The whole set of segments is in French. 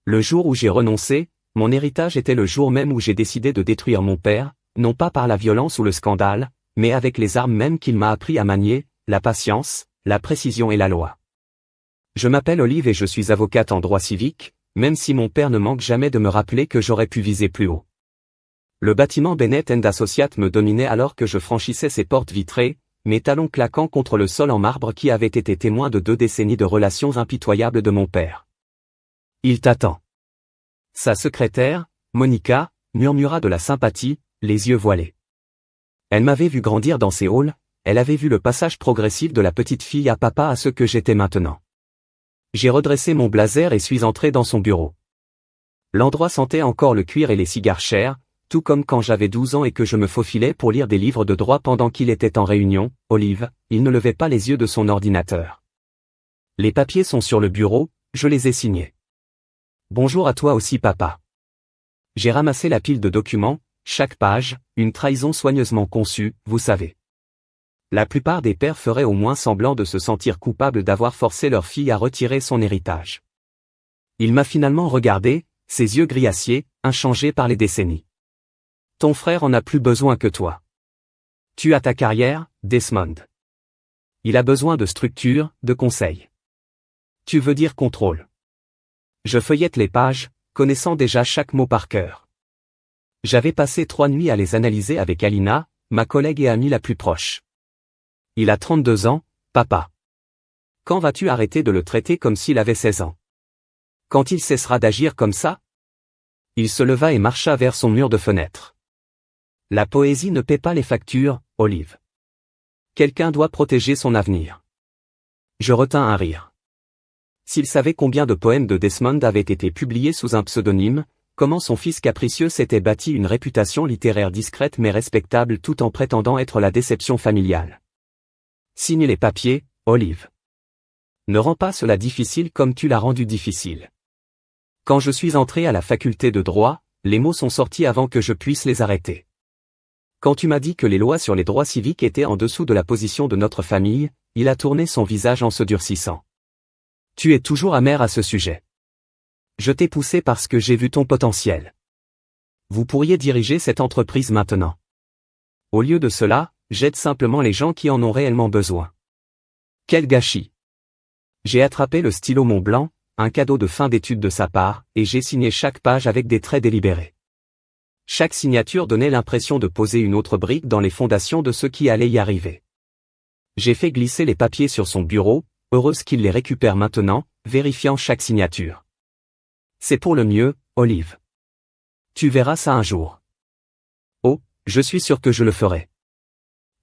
Le jour où j'ai renoncé, mon héritage était le jour même où j'ai décidé de détruire mon père, non pas par la violence ou le scandale, mais avec les armes mêmes qu'il m'a appris à manier, la patience, la précision et la loi. Je m'appelle Olive et je suis avocate en droit civique, même si mon père ne manque jamais de me rappeler que j'aurais pu viser plus haut. Le bâtiment Bennett & Associates me dominait alors que je franchissais ses portes vitrées, mes talons claquant contre le sol en marbre qui avait été témoin de 2 décennies de relations impitoyables de mon père. Il t'attend. Sa secrétaire, Monica, murmura de la sympathie, les yeux voilés. Elle m'avait vu grandir dans ces halls, elle avait vu le passage progressif de la petite fille à papa à ce que j'étais maintenant. J'ai redressé mon blazer et suis entré dans son bureau. L'endroit sentait encore le cuir et les cigares chers, tout comme quand j'avais 12 ans et que je me faufilais pour lire des livres de droit pendant qu'il était en réunion. Olive, il ne levait pas les yeux de son ordinateur. Les papiers sont sur le bureau, je les ai signés. Bonjour à toi aussi papa. J'ai ramassé la pile de documents, chaque page, une trahison soigneusement conçue, vous savez. La plupart des pères feraient au moins semblant de se sentir coupables d'avoir forcé leur fille à retirer son héritage. Il m'a finalement regardé, ses yeux grisaciers, inchangés par les décennies. Ton frère en a plus besoin que toi. Tu as ta carrière, Desmond. Il a besoin de structure, de conseils. Tu veux dire contrôle. Je feuillette les pages, connaissant déjà chaque mot par cœur. J'avais passé 3 nuits à les analyser avec Alina, ma collègue et amie la plus proche. Il a 32 ans, papa. Quand vas-tu arrêter de le traiter comme s'il avait 16 ans? Quand il cessera d'agir comme ça? Il se leva et marcha vers son mur de fenêtre. La poésie ne paie pas les factures, Olive. Quelqu'un doit protéger son avenir. Je retins un rire. S'il savait combien de poèmes de Desmond avaient été publiés sous un pseudonyme, comment son fils capricieux s'était bâti une réputation littéraire discrète mais respectable tout en prétendant être la déception familiale. Signe les papiers, Olive. Ne rends pas cela difficile comme tu l'as rendu difficile. Quand je suis entré à la faculté de droit, les mots sont sortis avant que je puisse les arrêter. Quand tu m'as dit que les lois sur les droits civiques étaient en dessous de la position de notre famille, il a tourné son visage en se durcissant. Tu es toujours amer à ce sujet. Je t'ai poussé parce que j'ai vu ton potentiel. Vous pourriez diriger cette entreprise maintenant. Au lieu de cela, j'aide simplement les gens qui en ont réellement besoin. Quel gâchis! J'ai attrapé le stylo Montblanc, un cadeau de fin d'études de sa part, et j'ai signé chaque page avec des traits délibérés. Chaque signature donnait l'impression de poser une autre brique dans les fondations de ce qui allait y arriver. J'ai fait glisser les papiers sur son bureau, heureuse qu'il les récupère maintenant, vérifiant chaque signature. C'est pour le mieux, Olive. Tu verras ça un jour. Oh, je suis sûr que je le ferai.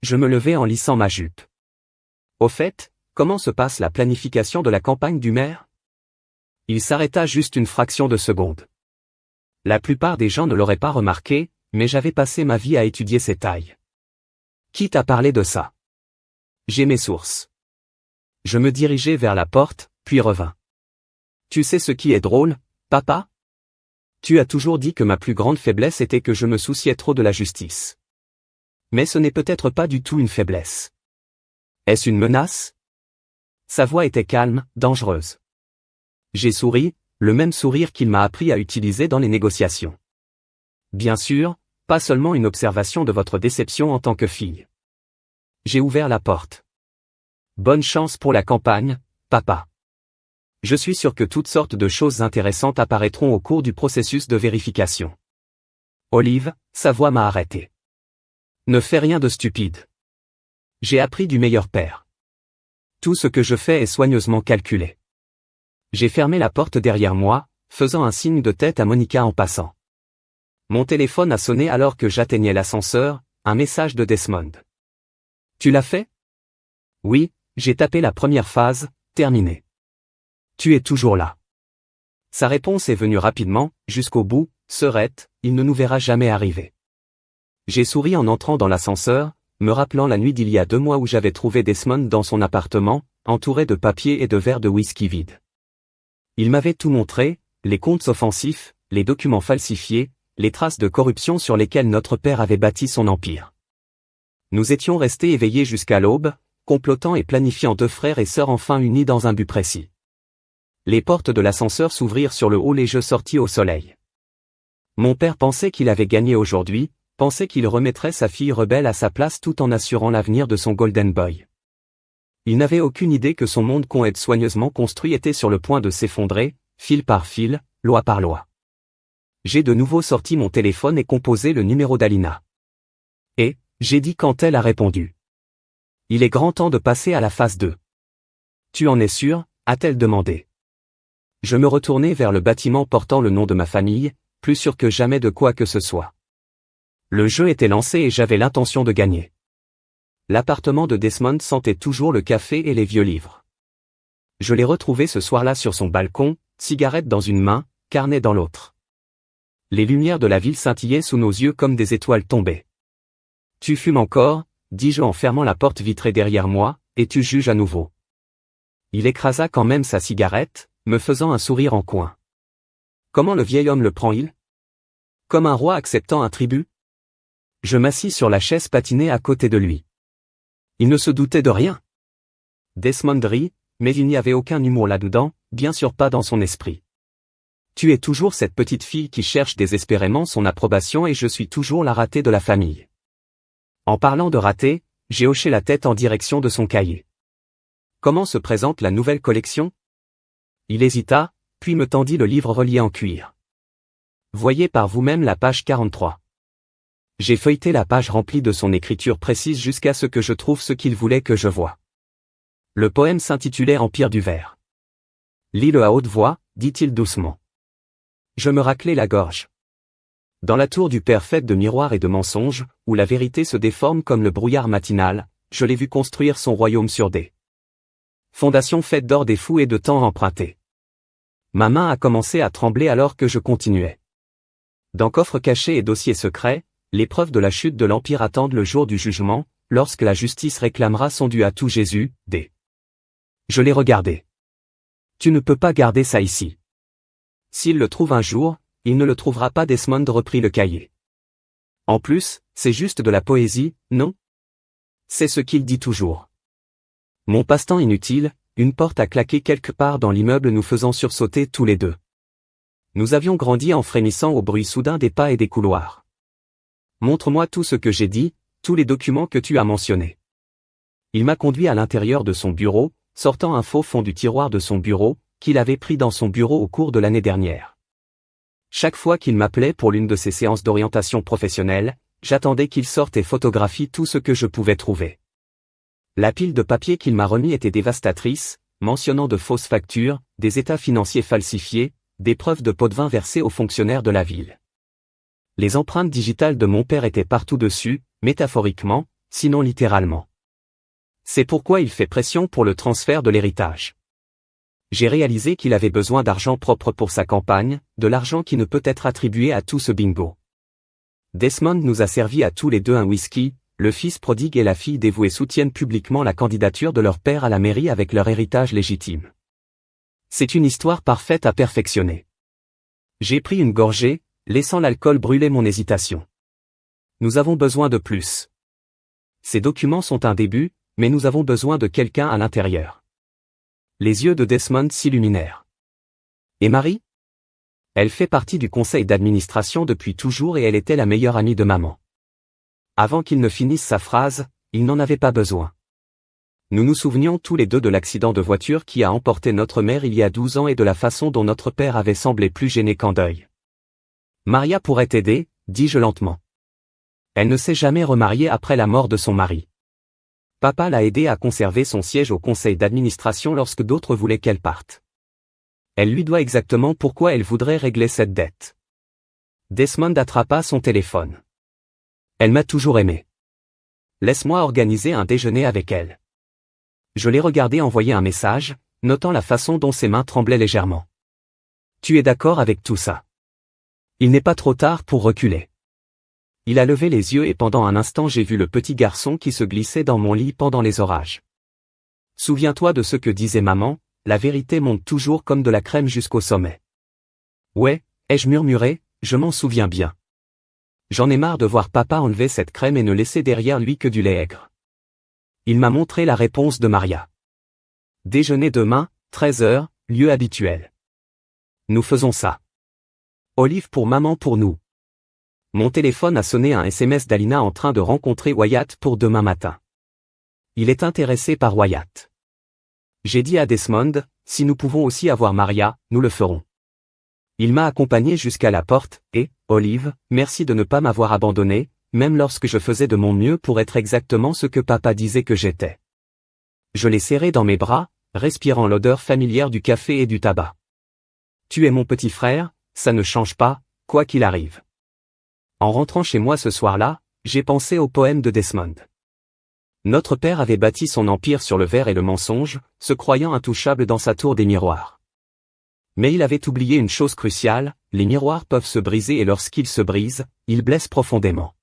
Je me levai en lissant ma jupe. Au fait, comment se passe la planification de la campagne du maire? Il s'arrêta juste une fraction de seconde. La plupart des gens ne l'auraient pas remarqué, mais j'avais passé ma vie à étudier ces tailles. Qui t'a parlé de ça? J'ai mes sources. Je me dirigeai vers la porte, puis revins. Tu sais ce qui est drôle, papa? Tu as toujours dit que ma plus grande faiblesse était que je me souciais trop de la justice. Mais ce n'est peut-être pas du tout une faiblesse. Est-ce une menace? Sa voix était calme, dangereuse. J'ai souri, le même sourire qu'il m'a appris à utiliser dans les négociations. Bien sûr, pas seulement une observation de votre déception en tant que fille. J'ai ouvert la porte. Bonne chance pour la campagne, papa. Je suis sûr que toutes sortes de choses intéressantes apparaîtront au cours du processus de vérification. Olive, sa voix m'a arrêté. Ne fais rien de stupide. J'ai appris du meilleur père. Tout ce que je fais est soigneusement calculé. J'ai fermé la porte derrière moi, faisant un signe de tête à Monica en passant. Mon téléphone a sonné alors que j'atteignais l'ascenseur, un message de Desmond. Tu l'as fait? Oui, j'ai tapé la première phase, terminé. Tu es toujours là. Sa réponse est venue rapidement, jusqu'au bout, Serette, il ne nous verra jamais arriver. J'ai souri en entrant dans l'ascenseur, me rappelant la nuit d'il y a 2 mois où j'avais trouvé Desmond dans son appartement, entouré de papiers et de verres de whisky vides. Il m'avait tout montré, les comptes offensifs, les documents falsifiés, les traces de corruption sur lesquelles notre père avait bâti son empire. Nous étions restés éveillés jusqu'à l'aube, complotant et planifiant 2 frères et sœurs enfin unis dans un but précis. Les portes de l'ascenseur s'ouvrirent sur le hall et je sortis au soleil. Mon père pensait qu'il avait gagné aujourd'hui, pensait qu'il remettrait sa fille rebelle à sa place tout en assurant l'avenir de son Golden Boy. Il n'avait aucune idée que son monde qu'on ait soigneusement construit était sur le point de s'effondrer, fil par fil, loi par loi. J'ai de nouveau sorti mon téléphone et composé le numéro d'Alina. Et, j'ai dit quand elle a répondu. Il est grand temps de passer à la phase 2. Tu en es sûr, a-t-elle demandé. Je me retournai vers le bâtiment portant le nom de ma famille, plus sûr que jamais de quoi que ce soit. Le jeu était lancé et j'avais l'intention de gagner. L'appartement de Desmond sentait toujours le café et les vieux livres. Je l'ai retrouvé ce soir-là sur son balcon, cigarette dans une main, carnet dans l'autre. Les lumières de la ville scintillaient sous nos yeux comme des étoiles tombées. Tu fumes encore, dis-je en fermant la porte vitrée derrière moi, et tu juges à nouveau. Il écrasa quand même sa cigarette, me faisant un sourire en coin. Comment le vieil homme le prend-il? Comme un roi acceptant un tribut? Je m'assis sur la chaise patinée à côté de lui. Il ne se doutait de rien. Desmond rit, mais il n'y avait aucun humour là-dedans, bien sûr pas dans son esprit. Tu es toujours cette petite fille qui cherche désespérément son approbation et je suis toujours la ratée de la famille. En parlant de ratée, j'ai hoché la tête en direction de son cahier. Comment se présente la nouvelle collection? Il hésita, puis me tendit le livre relié en cuir. Voyez par vous-même la page 43. J'ai feuilleté la page remplie de son écriture précise jusqu'à ce que je trouve ce qu'il voulait que je voie. Le poème s'intitulait Empire du verre. Lis-le à haute voix, dit-il doucement. Je me raclai la gorge. Dans la tour du père faite de miroirs et de mensonges, où la vérité se déforme comme le brouillard matinal, je l'ai vu construire son royaume sur des fondations faites d'or des fous et de temps empruntés. Ma main a commencé à trembler alors que je continuais. Dans coffres cachés et dossiers secrets, les preuves de la chute de l'Empire attendent le jour du jugement, lorsque la justice réclamera son dû à tout Jésus, des. Je l'ai regardé. Tu ne peux pas garder ça ici. S'il le trouve un jour, il ne le trouvera pas. Desmond reprit le cahier. En plus, c'est juste de la poésie, non? C'est ce qu'il dit toujours. Mon passe-temps inutile, une porte a claqué quelque part dans l'immeuble nous faisant sursauter tous les deux. Nous avions grandi en frémissant au bruit soudain des pas et des couloirs. Montre-moi tout ce que j'ai dit, tous les documents que tu as mentionnés. Il m'a conduit à l'intérieur de son bureau, sortant un faux fond du tiroir de son bureau, qu'il avait pris dans son bureau au cours de l'année dernière. Chaque fois qu'il m'appelait pour l'une de ses séances d'orientation professionnelle, j'attendais qu'il sorte et photographie tout ce que je pouvais trouver. La pile de papier qu'il m'a remis était dévastatrice, mentionnant de fausses factures, des états financiers falsifiés, des preuves de pots de vin versés aux fonctionnaires de la ville. Les empreintes digitales de mon père étaient partout dessus, métaphoriquement, sinon littéralement. C'est pourquoi il fait pression pour le transfert de l'héritage. J'ai réalisé qu'il avait besoin d'argent propre pour sa campagne, de l'argent qui ne peut être attribué à tout ce bingo. Desmond nous a servi à tous les deux un whisky, le fils prodigue et la fille dévouée soutiennent publiquement la candidature de leur père à la mairie avec leur héritage légitime. C'est une histoire parfaite à perfectionner. J'ai pris une gorgée, laissant l'alcool brûler mon hésitation. Nous avons besoin de plus. Ces documents sont un début, mais nous avons besoin de quelqu'un à l'intérieur. Les yeux de Desmond s'illuminèrent. Et Marie? Elle fait partie du conseil d'administration depuis toujours et elle était la meilleure amie de maman. Avant qu'il ne finisse sa phrase, il n'en avait pas besoin. Nous nous souvenions tous les deux de l'accident de voiture qui a emporté notre mère il y a 12 ans et de la façon dont notre père avait semblé plus gêné qu'en deuil. Maria pourrait t'aider, dis-je lentement. Elle ne s'est jamais remariée après la mort de son mari. Papa l'a aidée à conserver son siège au conseil d'administration lorsque d'autres voulaient qu'elle parte. Elle lui doit exactement pourquoi elle voudrait régler cette dette. Desmond attrapa son téléphone. Elle m'a toujours aimé. Laisse-moi organiser un déjeuner avec elle. Je l'ai regardé envoyer un message, notant la façon dont ses mains tremblaient légèrement. Tu es d'accord avec tout ça? Il n'est pas trop tard pour reculer. Il a levé les yeux et pendant un instant j'ai vu le petit garçon qui se glissait dans mon lit pendant les orages. Souviens-toi de ce que disait maman, la vérité monte toujours comme de la crème jusqu'au sommet. Ouais, ai-je murmuré, je m'en souviens bien. J'en ai marre de voir papa enlever cette crème et ne laisser derrière lui que du lait aigre. Il m'a montré la réponse de Maria. Déjeuner demain, 13h, lieu habituel. Nous faisons ça. Olive pour maman pour nous. Mon téléphone a sonné un SMS d'Alina en train de rencontrer Wyatt pour demain matin. Il est intéressé par Wyatt. J'ai dit à Desmond, si nous pouvons aussi avoir Maria, nous le ferons. Il m'a accompagné jusqu'à la porte, et, Olive, merci de ne pas m'avoir abandonné, même lorsque je faisais de mon mieux pour être exactement ce que papa disait que j'étais. Je l'ai serré dans mes bras, respirant l'odeur familière du café et du tabac. Tu es mon petit frère, ça ne change pas, quoi qu'il arrive. En rentrant chez moi ce soir-là, j'ai pensé au poème de Desmond. Notre père avait bâti son empire sur le verre et le mensonge, se croyant intouchable dans sa tour des miroirs. Mais il avait oublié une chose cruciale, les miroirs peuvent se briser et lorsqu'ils se brisent, ils blessent profondément.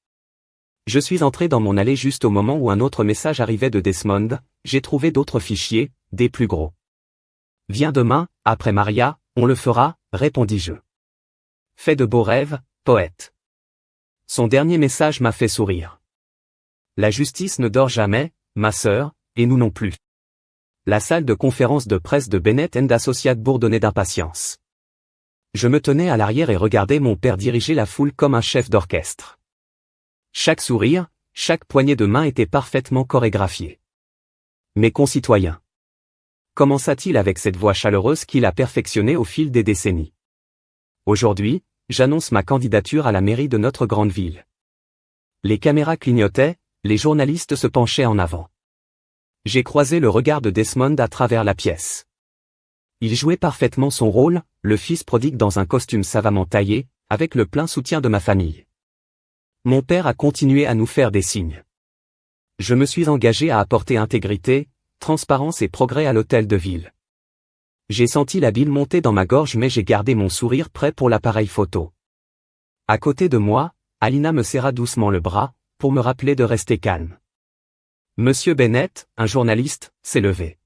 Je suis entré dans mon allée juste au moment où un autre message arrivait de Desmond, j'ai trouvé d'autres fichiers, des plus gros. Viens demain, après Maria, on le fera, répondis-je. Fais de beaux rêves, poète. Son dernier message m'a fait sourire. La justice ne dort jamais, ma sœur, et nous non plus. La salle de conférence de presse de Bennett & Associates bourdonnait d'impatience. Je me tenais à l'arrière et regardais mon père diriger la foule comme un chef d'orchestre. Chaque sourire, chaque poignée de main était parfaitement chorégraphiée. Mes concitoyens. Commença-t-il avec cette voix chaleureuse qu'il a perfectionnée au fil des décennies. Aujourd'hui, j'annonce ma candidature à la mairie de notre grande ville. Les caméras clignotaient, les journalistes se penchaient en avant. J'ai croisé le regard de Desmond à travers la pièce. Il jouait parfaitement son rôle, le fils prodigue dans un costume savamment taillé, avec le plein soutien de ma famille. Mon père a continué à nous faire des signes. Je me suis engagé à apporter intégrité, transparence et progrès à l'hôtel de ville. J'ai senti la bile monter dans ma gorge mais j'ai gardé mon sourire prêt pour l'appareil photo. À côté de moi, Alina me serra doucement le bras, pour me rappeler de rester calme. Monsieur Bennett, un journaliste, s'est levé.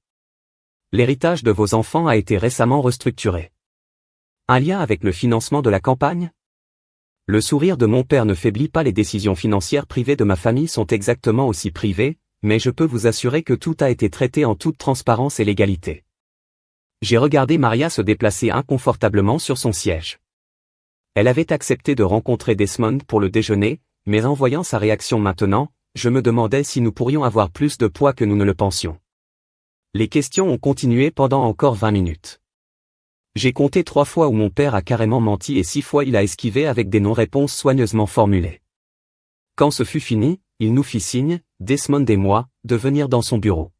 L'héritage de vos enfants a été récemment restructuré. Un lien avec le financement de la campagne ? Le sourire de mon père ne faiblit pas, les décisions financières privées de ma famille sont exactement aussi privées, mais je peux vous assurer que tout a été traité en toute transparence et légalité. J'ai regardé Maria se déplacer inconfortablement sur son siège. Elle avait accepté de rencontrer Desmond pour le déjeuner, mais en voyant sa réaction maintenant, je me demandais si nous pourrions avoir plus de poids que nous ne le pensions. Les questions ont continué pendant encore 20 minutes. J'ai compté 3 fois où mon père a carrément menti et 6 fois il a esquivé avec des non-réponses soigneusement formulées. Quand ce fut fini, il nous fit signe, Desmond et moi, de venir dans son bureau.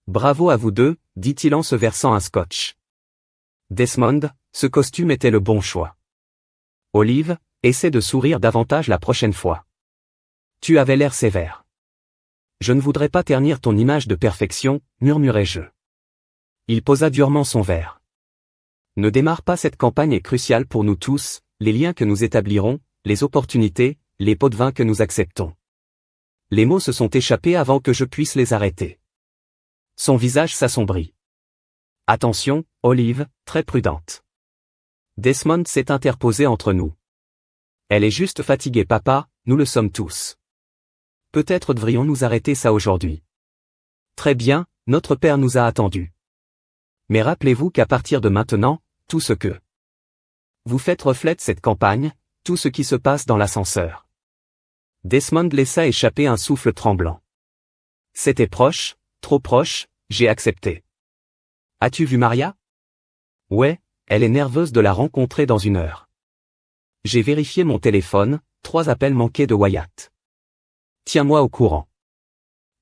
Bravo à vous deux, dit-il en se versant un scotch. Desmond, ce costume était le bon choix. Olive, essaie de sourire davantage la prochaine fois. Tu avais l'air sévère. Je ne voudrais pas ternir ton image de perfection, murmurai-je. Il posa durement son verre. Ne démarre pas, cette campagne est cruciale pour nous tous, les liens que nous établirons, les opportunités, les pots de vin que nous acceptons. Les mots se sont échappés avant que je puisse les arrêter. Son visage s'assombrit. Attention, Olive, très prudente. Desmond s'est interposé entre nous. Elle est juste fatiguée, papa, nous le sommes tous. Peut-être devrions-nous arrêter ça aujourd'hui. Très bien, notre père nous a attendus. Mais rappelez-vous qu'à partir de maintenant, tout ce que vous faites reflète cette campagne, tout ce qui se passe dans l'ascenseur. Desmond laissa échapper un souffle tremblant. C'était proche, trop proche, j'ai accepté. As-tu vu Maria ? Ouais, elle est nerveuse de la rencontrer dans 1 heure. J'ai vérifié mon téléphone, 3 appels manqués de Wyatt. Tiens-moi au courant.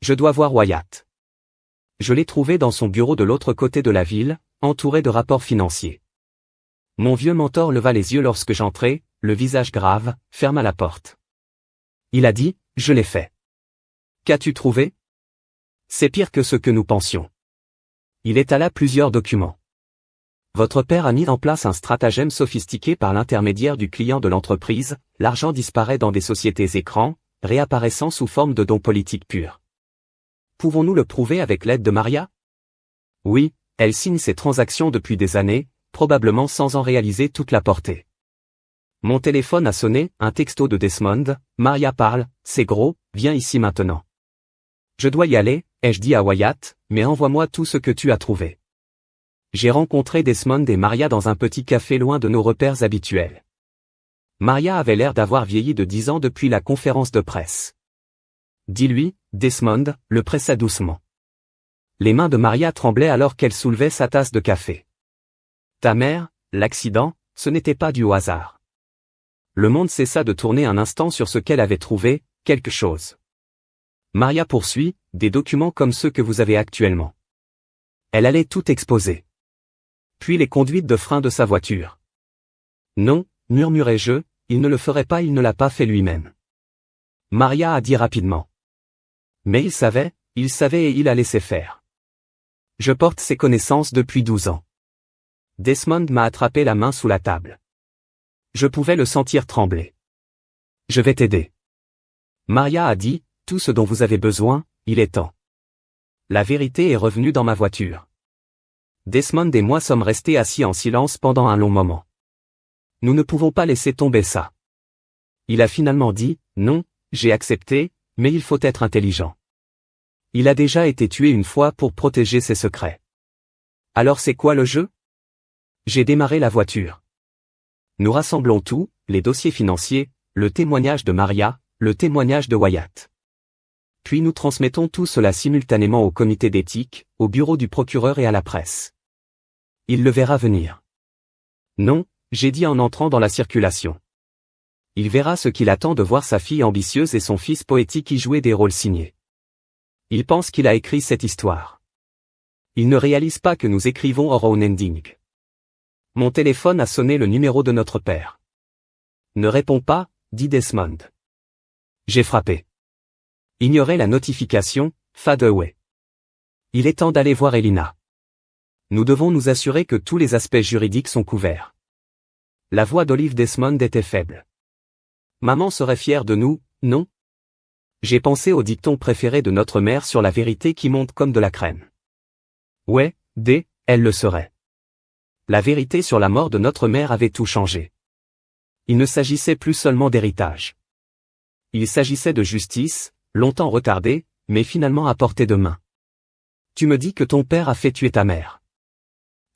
Je dois voir Wyatt. Je l'ai trouvé dans son bureau de l'autre côté de la ville, entouré de rapports financiers. Mon vieux mentor leva les yeux lorsque j'entrai, le visage grave, ferma la porte. Il a dit, je l'ai fait. Qu'as-tu trouvé ? C'est pire que ce que nous pensions. Il étala plusieurs documents. Votre père a mis en place un stratagème sophistiqué par l'intermédiaire du client de l'entreprise, l'argent disparaît dans des sociétés écrans, réapparaissant sous forme de dons politiques purs. Pouvons-nous le prouver avec l'aide de Maria ? Oui, elle signe ces transactions depuis des années, probablement sans en réaliser toute la portée. Mon téléphone a sonné, un texto de Desmond, Maria parle, c'est gros, viens ici maintenant. Je dois y aller, ai-je dit à Wyatt, mais envoie-moi tout ce que tu as trouvé. J'ai rencontré Desmond et Maria dans un petit café loin de nos repères habituels. Maria avait l'air d'avoir vieilli de 10 ans depuis la conférence de presse. Dis-lui, Desmond, le pressa doucement. Les mains de Maria tremblaient alors qu'elle soulevait sa tasse de café. Ta mère, l'accident, ce n'était pas dû au hasard. Le monde cessa de tourner un instant sur ce qu'elle avait trouvé, quelque chose. Maria poursuit, des documents comme ceux que vous avez actuellement. Elle allait tout exposer. Puis les conduites de frein de sa voiture. Non, murmurai-je, il ne le ferait pas, il ne l'a pas fait lui-même. Maria a dit rapidement. Mais il savait et il a laissé faire. Je porte ses connaissances depuis 12 ans. Desmond m'a attrapé la main sous la table. Je pouvais le sentir trembler. Je vais t'aider. Maria a dit, tout ce dont vous avez besoin, il est temps. La vérité est revenue dans ma voiture. Desmond et moi sommes restés assis en silence pendant un long moment. Nous ne pouvons pas laisser tomber ça. Il a finalement dit, non, j'ai accepté, mais il faut être intelligent. Il a déjà été tué une fois pour protéger ses secrets. Alors c'est quoi le jeu? J'ai démarré la voiture. Nous rassemblons tout, les dossiers financiers, le témoignage de Maria, le témoignage de Wyatt. Puis nous transmettons tout cela simultanément au comité d'éthique, au bureau du procureur et à la presse. Il le verra venir. Non, j'ai dit en entrant dans la circulation. Il verra ce qu'il attend de voir sa fille ambitieuse et son fils poétique y jouer des rôles signés. Il pense qu'il a écrit cette histoire. Il ne réalise pas que nous écrivons our own ending. Mon téléphone a sonné le numéro de notre père. Ne réponds pas, dit Desmond. J'ai frappé. Ignorez la notification, fade away. Il est temps d'aller voir Elina. Nous devons nous assurer que tous les aspects juridiques sont couverts. La voix d'Olive Desmond était faible. Maman serait fière de nous, non? J'ai pensé au dicton préféré de notre mère sur la vérité qui monte comme de la crème. Ouais, elle le serait. La vérité sur la mort de notre mère avait tout changé. Il ne s'agissait plus seulement d'héritage. Il s'agissait de justice, longtemps retardée, mais finalement à portée de main. Tu me dis que ton père a fait tuer ta mère.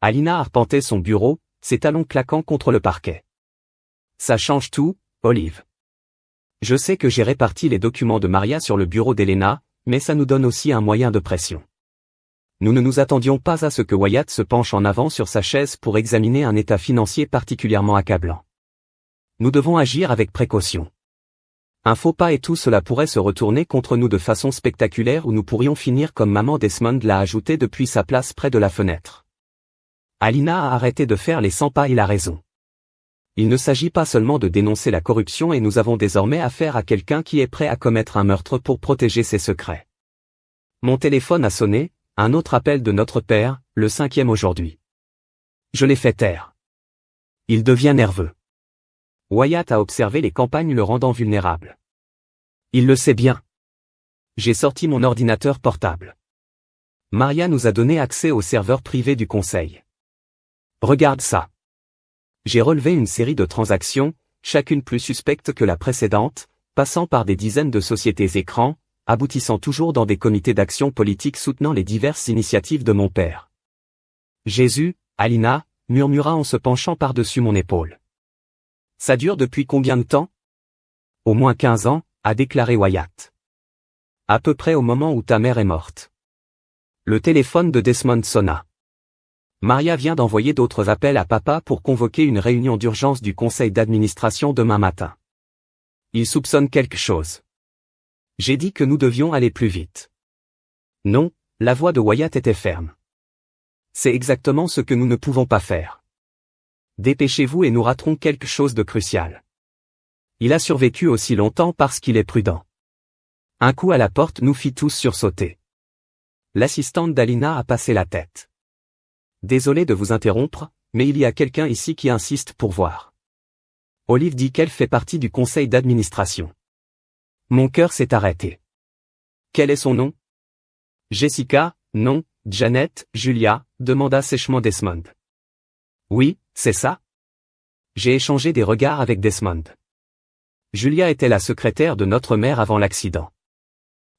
Alina arpentait son bureau, ses talons claquant contre le parquet. Ça change tout, Olive. Je sais que j'ai réparti les documents de Maria sur le bureau d'Elena, mais ça nous donne aussi un moyen de pression. Nous ne nous attendions pas à ce que Wyatt se penche en avant sur sa chaise pour examiner un état financier particulièrement accablant. Nous devons agir avec précaution. Un faux pas et tout cela pourrait se retourner contre nous de façon spectaculaire ou nous pourrions finir comme maman Desmond l'a ajouté depuis sa place près de la fenêtre. Alina a arrêté de faire les 100 pas, il a raison. Il ne s'agit pas seulement de dénoncer la corruption et nous avons désormais affaire à quelqu'un qui est prêt à commettre un meurtre pour protéger ses secrets. Mon téléphone a sonné, un autre appel de notre père, le 5e aujourd'hui. Je l'ai fait taire. Il devient nerveux. Wyatt a observé les campagnes le rendant vulnérable. Il le sait bien. J'ai sorti mon ordinateur portable. Maria nous a donné accès au serveur privé du conseil. Regarde ça. J'ai relevé une série de transactions, chacune plus suspecte que la précédente, passant par des dizaines de sociétés écrans, aboutissant toujours dans des comités d'action politique soutenant les diverses initiatives de mon père. Jésus, Alina, murmura en se penchant par-dessus mon épaule. Ça dure depuis combien de temps? Au moins 15 ans, a déclaré Wyatt. À peu près au moment où ta mère est morte. Le téléphone de Desmond sonna. Maria vient d'envoyer d'autres appels à papa pour convoquer une réunion d'urgence du conseil d'administration demain matin. Il soupçonne quelque chose. J'ai dit que nous devions aller plus vite. Non, la voix de Wyatt était ferme. C'est exactement ce que nous ne pouvons pas faire. Dépêchez-vous et nous raterons quelque chose de crucial. Il a survécu aussi longtemps parce qu'il est prudent. Un coup à la porte nous fit tous sursauter. L'assistante d'Alina a passé la tête. Désolé de vous interrompre, mais il y a quelqu'un ici qui insiste pour voir. Olive dit qu'elle fait partie du conseil d'administration. Mon cœur s'est arrêté. Quel est son nom? Jessica, non, Janet, Julia, demanda sèchement Desmond. Oui, c'est ça. J'ai échangé des regards avec Desmond. Julia était la secrétaire de notre mère avant l'accident.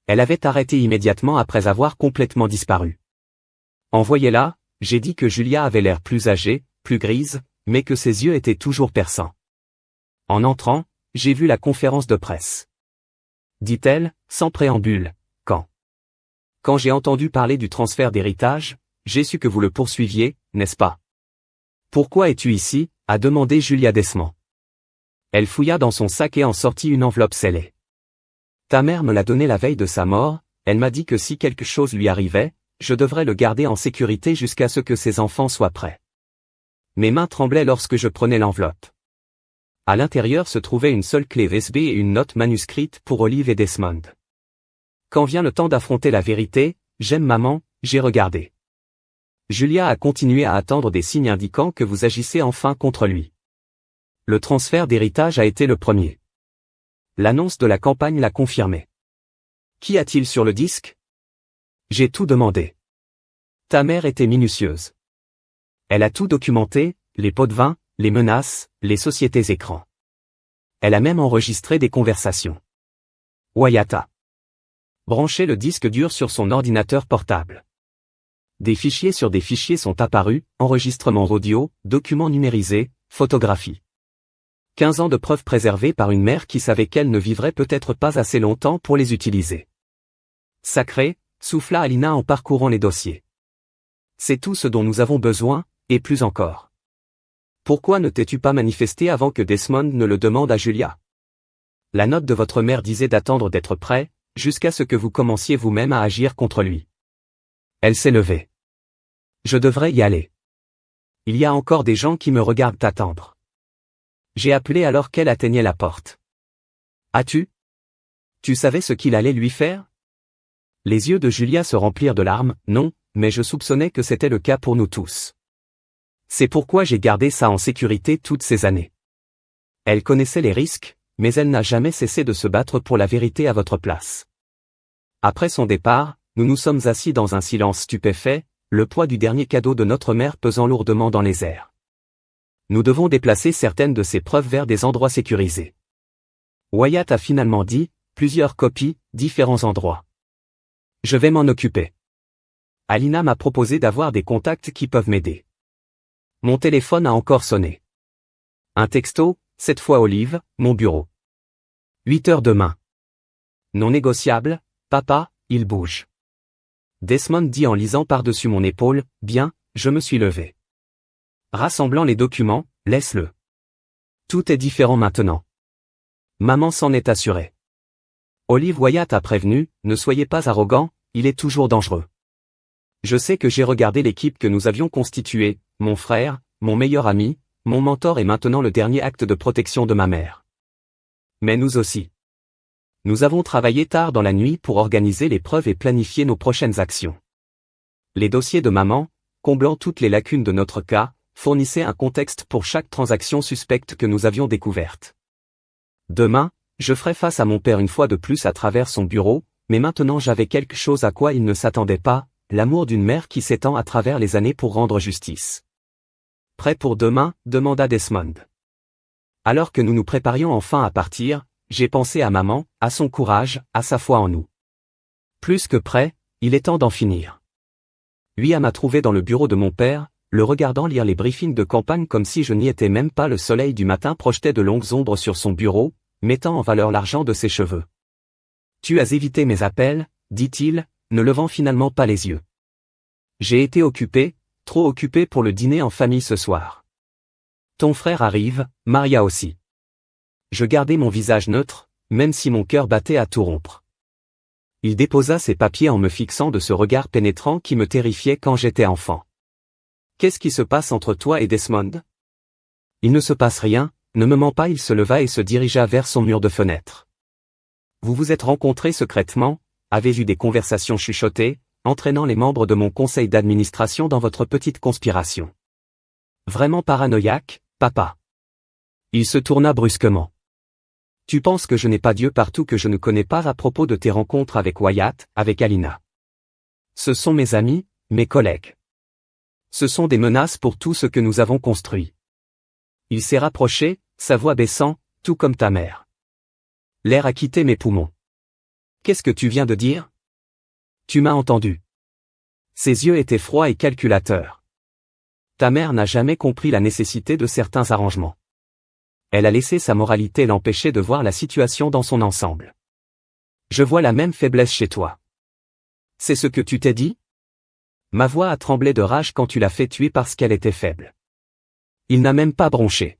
Elle avait arrêté immédiatement après avoir complètement disparu. Envoyez-la, j'ai dit que Julia avait l'air plus âgée, plus grise, mais que ses yeux étaient toujours perçants. En entrant, j'ai vu la conférence de presse. Dit-elle, sans préambule, Quand j'ai entendu parler du transfert d'héritage, j'ai su que vous le poursuiviez, n'est-ce pas? Pourquoi es-tu ici? A demandé Julia Desmond. Elle fouilla dans son sac et en sortit une enveloppe scellée. Ta mère me l'a donnée la veille de sa mort, elle m'a dit que si quelque chose lui arrivait, je devrais le garder en sécurité jusqu'à ce que ses enfants soient prêts. Mes mains tremblaient lorsque je prenais l'enveloppe. À l'intérieur se trouvait une seule clé USB et une note manuscrite pour Olive et Desmond. Quand vient le temps d'affronter la vérité, j'aime maman, j'ai regardé. Julia a continué à attendre des signes indiquant que vous agissez enfin contre lui. Le transfert d'héritage a été le premier. L'annonce de la campagne l'a confirmé. Qu'y a-t-il sur le disque? J'ai tout demandé. Ta mère était minutieuse. Elle a tout documenté, les pots de vin, les menaces, les sociétés écrans. Elle a même enregistré des conversations. Wyatt a branché le disque dur sur son ordinateur portable. Des fichiers sur des fichiers sont apparus, enregistrements audio, documents numérisés, photographies. 15 ans de preuves préservées par une mère qui savait qu'elle ne vivrait peut-être pas assez longtemps pour les utiliser. Sacré, souffla Alina en parcourant les dossiers. C'est tout ce dont nous avons besoin, et plus encore. Pourquoi ne t'es-tu pas manifesté avant que Desmond ne le demande à Julia? La note de votre mère disait d'attendre d'être prêt, jusqu'à ce que vous commenciez vous-même à agir contre lui. Elle s'est levée. Je devrais y aller. Il y a encore des gens qui me regardent t'attendre. J'ai appelé alors qu'elle atteignait la porte. As-tu? Tu savais ce qu'il allait lui faire? Les yeux de Julia se remplirent de larmes, non, mais je soupçonnais que c'était le cas pour nous tous. C'est pourquoi j'ai gardé ça en sécurité toutes ces années. Elle connaissait les risques, mais elle n'a jamais cessé de se battre pour la vérité à votre place. Après son départ, nous nous sommes assis dans un silence stupéfait, le poids du dernier cadeau de notre mère pesant lourdement dans les airs. Nous devons déplacer certaines de ces preuves vers des endroits sécurisés. Wyatt a finalement dit, plusieurs copies, différents endroits. Je vais m'en occuper. Alina m'a proposé d'avoir des contacts qui peuvent m'aider. Mon téléphone a encore sonné. Un texto, cette fois Olive, mon bureau. 8 heures demain. Non négociable, papa, il bouge. Desmond dit en lisant par-dessus mon épaule, bien, je me suis levé. Rassemblant les documents, laisse-le. Tout est différent maintenant. Maman s'en est assurée. Olive Wyatt a prévenu, ne soyez pas arrogant, il est toujours dangereux. Je sais que j'ai regardé l'équipe que nous avions constituée, mon frère, mon meilleur ami, mon mentor et maintenant le dernier acte de protection de ma mère. Mais nous aussi. Nous avons travaillé tard dans la nuit pour organiser les preuves et planifier nos prochaines actions. Les dossiers de maman, comblant toutes les lacunes de notre cas, fournissaient un contexte pour chaque transaction suspecte que nous avions découverte. Demain, je ferai face à mon père une fois de plus à travers son bureau, mais maintenant j'avais quelque chose à quoi il ne s'attendait pas, l'amour d'une mère qui s'étend à travers les années pour rendre justice. Prêt pour demain? Demanda Desmond. Alors que nous nous préparions enfin à partir, j'ai pensé à maman, à son courage, à sa foi en nous. Plus que prêt, il est temps d'en finir. Lui m'a trouvé dans le bureau de mon père, le regardant lire les briefings de campagne comme si je n'y étais même pas. Le soleil du matin projetait de longues ombres sur son bureau, mettant en valeur l'argent de ses cheveux. Tu as évité mes appels, dit-il, ne levant finalement pas les yeux. J'ai été occupé, trop occupé pour le dîner en famille ce soir. Ton frère arrive, Maria aussi. Je gardai mon visage neutre, même si mon cœur battait à tout rompre. Il déposa ses papiers en me fixant de ce regard pénétrant qui me terrifiait quand j'étais enfant. Qu'est-ce qui se passe entre toi et Desmond? Il ne se passe rien, ne me mens pas. Il se leva et se dirigea vers son mur de fenêtre. Vous vous êtes rencontrés secrètement, avez eu des conversations chuchotées, entraînant les membres de mon conseil d'administration dans votre petite conspiration. Vraiment paranoïaque, papa. Il se tourna brusquement. Tu penses que je n'ai pas Dieu partout que je ne connais pas à propos de tes rencontres avec Wyatt, avec Alina. Ce sont mes amis, mes collègues. Ce sont des menaces pour tout ce que nous avons construit. Il s'est rapproché, sa voix baissant, tout comme ta mère. L'air a quitté mes poumons. Qu'est-ce que tu viens de dire? Tu m'as entendu. Ses yeux étaient froids et calculateurs. Ta mère n'a jamais compris la nécessité de certains arrangements. Elle a laissé sa moralité l'empêcher de voir la situation dans son ensemble. Je vois la même faiblesse chez toi. C'est ce que tu t'es dit? Ma voix a tremblé de rage quand tu l'as fait tuer parce qu'elle était faible. Il n'a même pas bronché.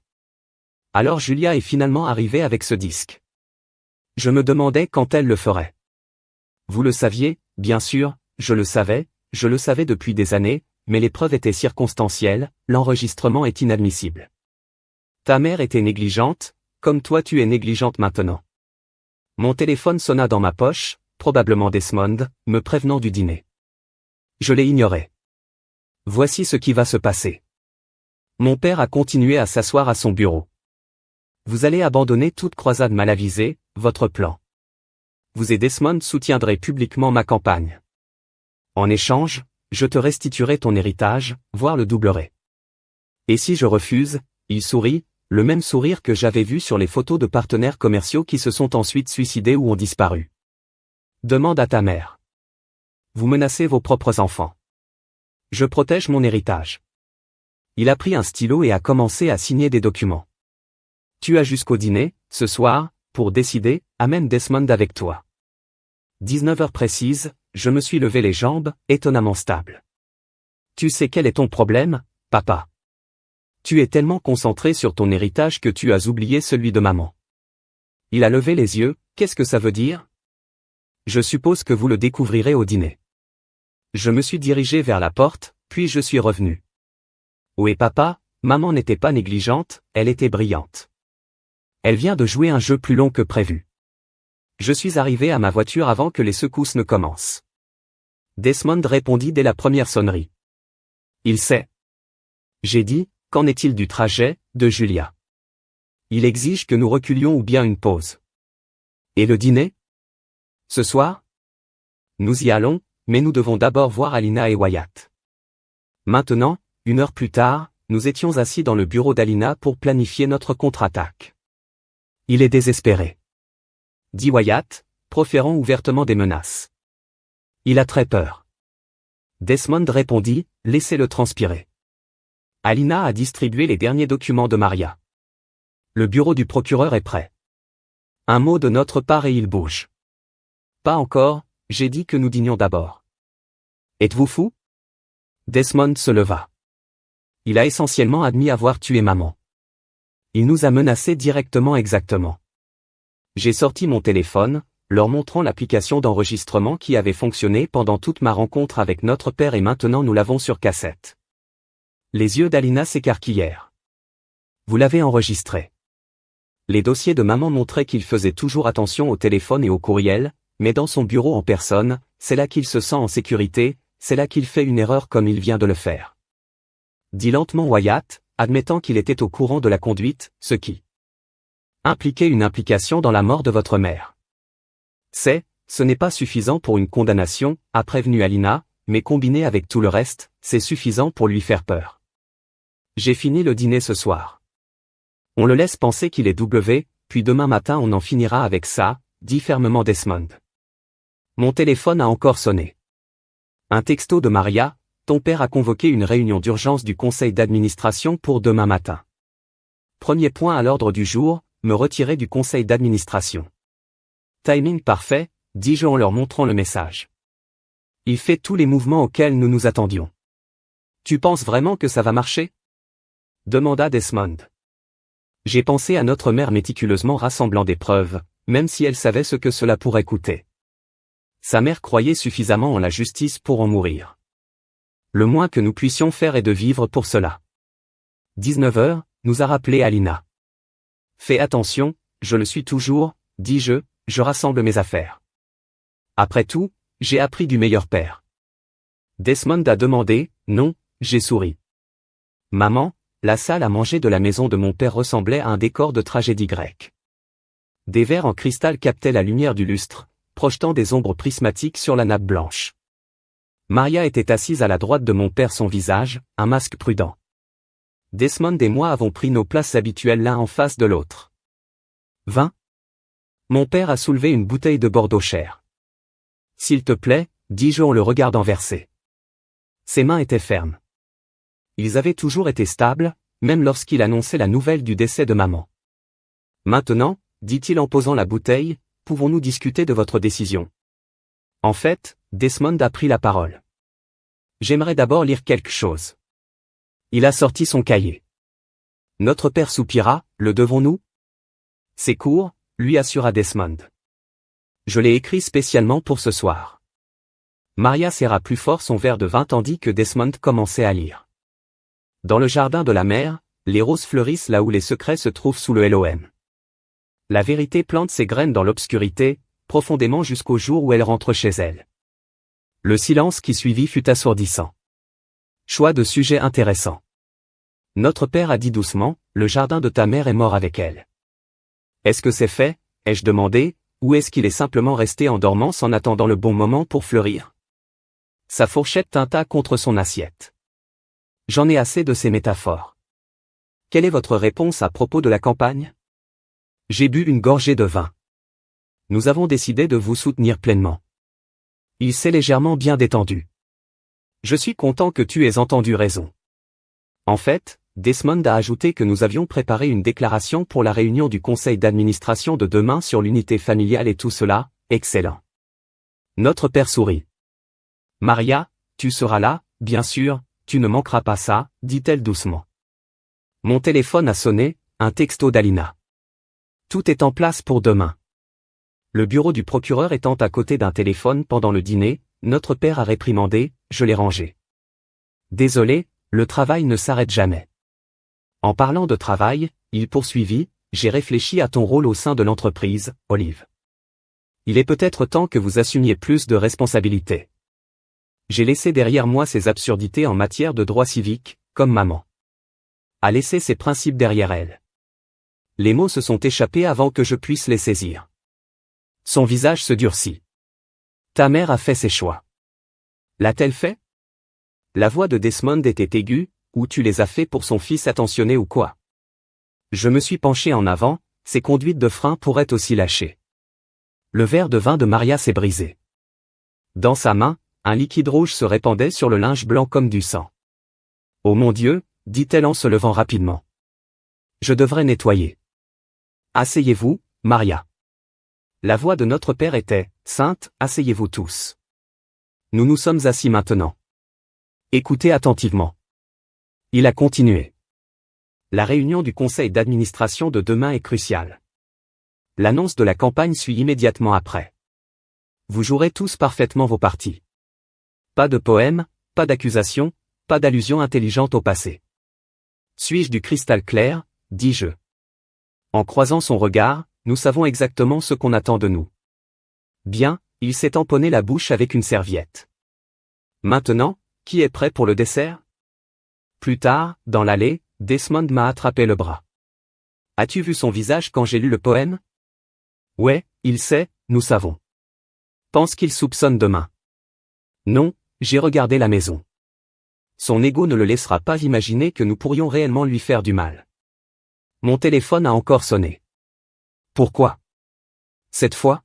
Alors Julia est finalement arrivée avec ce disque. Je me demandais quand elle le ferait. Vous le saviez, bien sûr, je le savais depuis des années, mais les preuves étaient circonstancielles, l'enregistrement est inadmissible. Ta mère était négligente, comme toi tu es négligente maintenant. Mon téléphone sonna dans ma poche, probablement Desmond, me prévenant du dîner. Je l'ai ignoré. Voici ce qui va se passer. Mon père a continué à s'asseoir à son bureau. Vous allez abandonner toute croisade mal avisée, votre plan. Vous et Desmond soutiendrez publiquement ma campagne. En échange, je te restituerai ton héritage, voire le doublerai. Et si je refuse, il sourit, le même sourire que j'avais vu sur les photos de partenaires commerciaux qui se sont ensuite suicidés ou ont disparu. Demande à ta mère. Vous menacez vos propres enfants. Je protège mon héritage. Il a pris un stylo et a commencé à signer des documents. Tu as jusqu'au dîner, ce soir, pour décider, amène Desmond avec toi. 19h précise, je me suis levé les jambes, étonnamment stable. Tu sais quel est ton problème, papa? Tu es tellement concentré sur ton héritage que tu as oublié celui de maman. Il a levé les yeux, qu'est-ce que ça veut dire? Je suppose que vous le découvrirez au dîner. Je me suis dirigé vers la porte, puis je suis revenu. Où est papa? Maman n'était pas négligente, elle était brillante. Elle vient de jouer un jeu plus long que prévu. Je suis arrivé à ma voiture avant que les secousses ne commencent. Desmond répondit dès la première sonnerie. Il sait. J'ai dit, qu'en est-il du trajet, de Julia? Il exige que nous reculions ou bien une pause. Et le dîner? Ce soir? Nous y allons, mais nous devons d'abord voir Alina et Wyatt. Maintenant, 1 heure plus tard, nous étions assis dans le bureau d'Alina pour planifier notre contre-attaque. Il est désespéré. Dit Wyatt, proférant ouvertement des menaces. Il a très peur. Desmond répondit, laissez-le transpirer. Alina a distribué les derniers documents de Maria. Le bureau du procureur est prêt. Un mot de notre part et il bouge. Pas encore, j'ai dit que nous dînions d'abord. Êtes-vous fou? Desmond se leva. Il a essentiellement admis avoir tué maman. Il nous a menacés directement exactement. J'ai sorti mon téléphone, leur montrant l'application d'enregistrement qui avait fonctionné pendant toute ma rencontre avec notre père et maintenant nous l'avons sur cassette. Les yeux d'Alina s'écarquillèrent. Vous l'avez enregistré. Les dossiers de maman montraient qu'il faisait toujours attention au téléphone et au courriel, mais dans son bureau en personne, c'est là qu'il se sent en sécurité, c'est là qu'il fait une erreur comme il vient de le faire. Dit lentement Wyatt, admettant qu'il était au courant de la conduite, ce qui impliquait une implication dans la mort de votre mère. Ce n'est pas suffisant pour une condamnation, a prévenu Alina, mais combiné avec tout le reste, c'est suffisant pour lui faire peur. J'ai fini le dîner ce soir. On le laisse penser qu'il est W, puis demain matin on en finira avec ça, dit fermement Desmond. Mon téléphone a encore sonné. Un texto de Maria, ton père a convoqué une réunion d'urgence du conseil d'administration pour demain matin. Premier point à l'ordre du jour, me retirer du conseil d'administration. Timing parfait, dis-je en leur montrant le message. Il fait tous les mouvements auxquels nous nous attendions. Tu penses vraiment que ça va marcher? Demanda Desmond. J'ai pensé à notre mère méticuleusement rassemblant des preuves, même si elle savait ce que cela pourrait coûter. Sa mère croyait suffisamment en la justice pour en mourir. Le moins que nous puissions faire est de vivre pour cela. 19h, nous a rappelé Alina. Fais attention, je le suis toujours, dis-je, je rassemble mes affaires. Après tout, j'ai appris du meilleur père. Desmond a demandé, non, j'ai souri. Maman, la salle à manger de la maison de mon père ressemblait à un décor de tragédie grecque. Des verres en cristal captaient la lumière du lustre, projetant des ombres prismatiques sur la nappe blanche. Maria était assise à la droite de mon père, son visage, un masque prudent. Desmond et moi avons pris nos places habituelles l'un en face de l'autre. 20. Mon père a soulevé une bouteille de Bordeaux cher. S'il te plaît, dis-je en le regardant verser. Ses mains étaient fermes. Ils avaient toujours été stables, même lorsqu'il annonçait la nouvelle du décès de maman. Maintenant, dit-il en posant la bouteille, pouvons-nous discuter de votre décision? En fait, Desmond a pris la parole. J'aimerais d'abord lire quelque chose. Il a sorti son cahier. Notre père soupira, le devons-nous? C'est court, lui assura Desmond. Je l'ai écrit spécialement pour ce soir. Maria serra plus fort son verre de vin tandis que Desmond commençait à lire. Dans le jardin de la mer, les roses fleurissent là où les secrets se trouvent sous le LOM. La vérité plante ses graines dans l'obscurité, profondément jusqu'au jour où elle rentre chez elle. Le silence qui suivit fut assourdissant. Choix de sujet intéressant. Notre père a dit doucement, le jardin de ta mère est mort avec elle. Est-ce que c'est fait, ai-je demandé, ou est-ce qu'il est simplement resté en dormance en attendant le bon moment pour fleurir? Sa fourchette tinta contre son assiette. J'en ai assez de ces métaphores. Quelle est votre réponse à propos de la campagne? J'ai bu une gorgée de vin. Nous avons décidé de vous soutenir pleinement. Il s'est légèrement bien détendu. Je suis content que tu aies entendu raison. En fait, Desmond a ajouté que nous avions préparé une déclaration pour la réunion du conseil d'administration de demain sur l'unité familiale et tout cela, excellent. Notre père sourit. Maria, tu seras là, bien sûr, tu ne manqueras pas ça, dit-elle doucement. Mon téléphone a sonné, un texto d'Alina. Tout est en place pour demain. Le bureau du procureur étant à côté d'un téléphone pendant le dîner, notre père a réprimandé, je l'ai rangé. Désolé, le travail ne s'arrête jamais. En parlant de travail, il poursuivit, j'ai réfléchi à ton rôle au sein de l'entreprise, Olive. Il est peut-être temps que vous assumiez plus de responsabilités. J'ai laissé derrière moi ces absurdités en matière de droit civique, comme maman a laissé ses principes derrière elle. Les mots se sont échappés avant que je puisse les saisir. Son visage se durcit. Ta mère a fait ses choix. L'a-t-elle fait? La voix de Desmond était aiguë, ou tu les as fait pour son fils attentionné ou quoi? Je me suis penché en avant, ses conduites de frein pourraient aussi lâcher. Le verre de vin de Maria s'est brisé. Dans sa main, un liquide rouge se répandait sur le linge blanc comme du sang. Oh mon Dieu, dit-elle en se levant rapidement. Je devrais nettoyer. Asseyez-vous, Maria. La voix de notre père était, sainte, asseyez-vous tous. Nous nous sommes assis maintenant. Écoutez attentivement. Il a continué. La réunion du conseil d'administration de demain est cruciale. L'annonce de la campagne suit immédiatement après. Vous jouerez tous parfaitement vos parties. Pas de poème, pas d'accusation, pas d'allusion intelligente au passé. Suis-je du cristal clair, dis-je. En croisant son regard, nous savons exactement ce qu'on attend de nous. Bien, il s'est tamponné la bouche avec une serviette. Maintenant, qui est prêt pour le dessert? Plus tard, dans l'allée, Desmond m'a attrapé le bras. As-tu vu son visage quand j'ai lu le poème? Ouais, il sait, nous savons. Pense qu'il soupçonne demain. Non, j'ai regardé la maison. Son ego ne le laissera pas imaginer que nous pourrions réellement lui faire du mal. Mon téléphone a encore sonné. Pourquoi? Cette fois?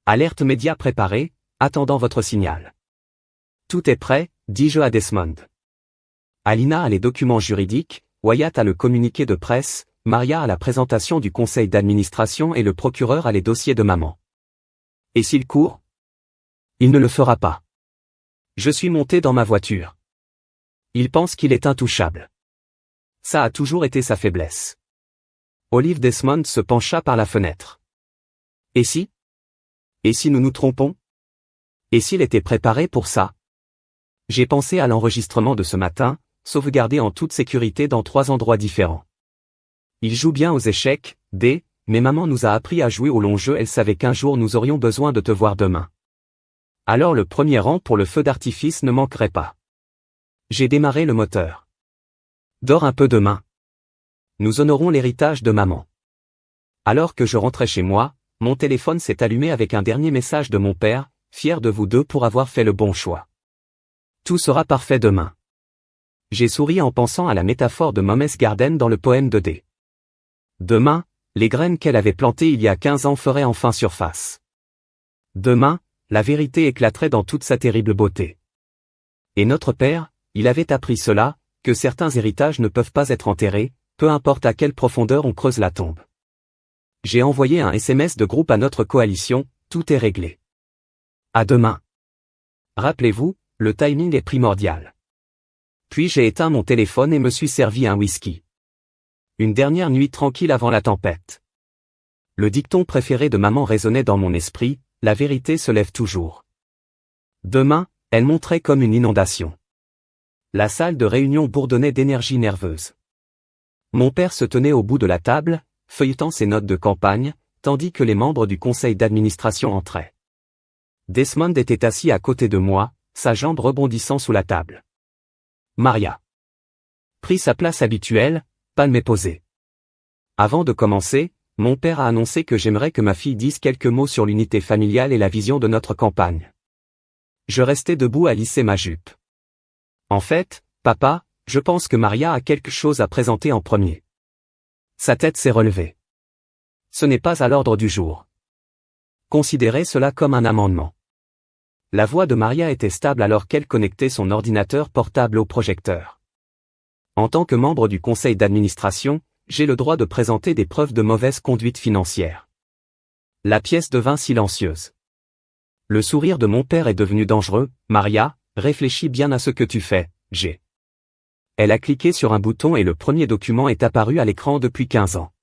Alerte média préparée, attendant votre signal. Tout est prêt, dis-je à Desmond. Alina a les documents juridiques, Wyatt a le communiqué de presse, Maria a la présentation du conseil d'administration et le procureur a les dossiers de maman. Et s'il court? Il ne le fera pas. Je suis monté dans ma voiture. Il pense qu'il est intouchable. Ça a toujours été sa faiblesse. Olive Desmond se pencha par la fenêtre. Et si? Et si nous nous trompons? Et s'il était préparé pour ça? J'ai pensé à l'enregistrement de ce matin, sauvegardé en toute sécurité dans 3 endroits différents. Il joue bien aux échecs, mais maman nous a appris à jouer au long jeu, elle savait qu'un jour nous aurions besoin de te voir demain. Alors le premier rang pour le feu d'artifice ne manquerait pas. J'ai démarré le moteur. Dors un peu demain. Nous honorons l'héritage de maman. Alors que je rentrais chez moi, mon téléphone s'est allumé avec un dernier message de mon père, fier de vous deux pour avoir fait le bon choix. Tout sera parfait demain. J'ai souri en pensant à la métaphore de Momm's Garden dans le poème de D. Demain, les graines qu'elle avait plantées il y a 15 ans feraient enfin surface. Demain, la vérité éclaterait dans toute sa terrible beauté. Et notre père, il avait appris cela, que certains héritages ne peuvent pas être enterrés, peu importe à quelle profondeur on creuse la tombe. J'ai envoyé un SMS de groupe à notre coalition, tout est réglé. À demain. Rappelez-vous, le timing est primordial. Puis j'ai éteint mon téléphone et me suis servi un whisky. Une dernière nuit tranquille avant la tempête. Le dicton préféré de maman résonnait dans mon esprit, la vérité se lève toujours. Demain, elle monterait comme une inondation. La salle de réunion bourdonnait d'énergie nerveuse. Mon père se tenait au bout de la table, feuilletant ses notes de campagne, tandis que les membres du conseil d'administration entraient. Desmond était assis à côté de moi, sa jambe rebondissant sous la table. Maria prit sa place habituelle, palme posée. Avant de commencer, mon père a annoncé que j'aimerais que ma fille dise quelques mots sur l'unité familiale et la vision de notre campagne. Je restais debout à lisser ma jupe. En fait, papa, je pense que Maria a quelque chose à présenter en premier. Sa tête s'est relevée. Ce n'est pas à l'ordre du jour. Considérez cela comme un amendement. La voix de Maria était stable alors qu'elle connectait son ordinateur portable au projecteur. En tant que membre du conseil d'administration, j'ai le droit de présenter des preuves de mauvaise conduite financière. La pièce devint silencieuse. Le sourire de mon père est devenu dangereux. Maria, réfléchis bien à ce que tu fais, j'ai. Elle a cliqué sur un bouton et le premier document est apparu à l'écran depuis 15 ans.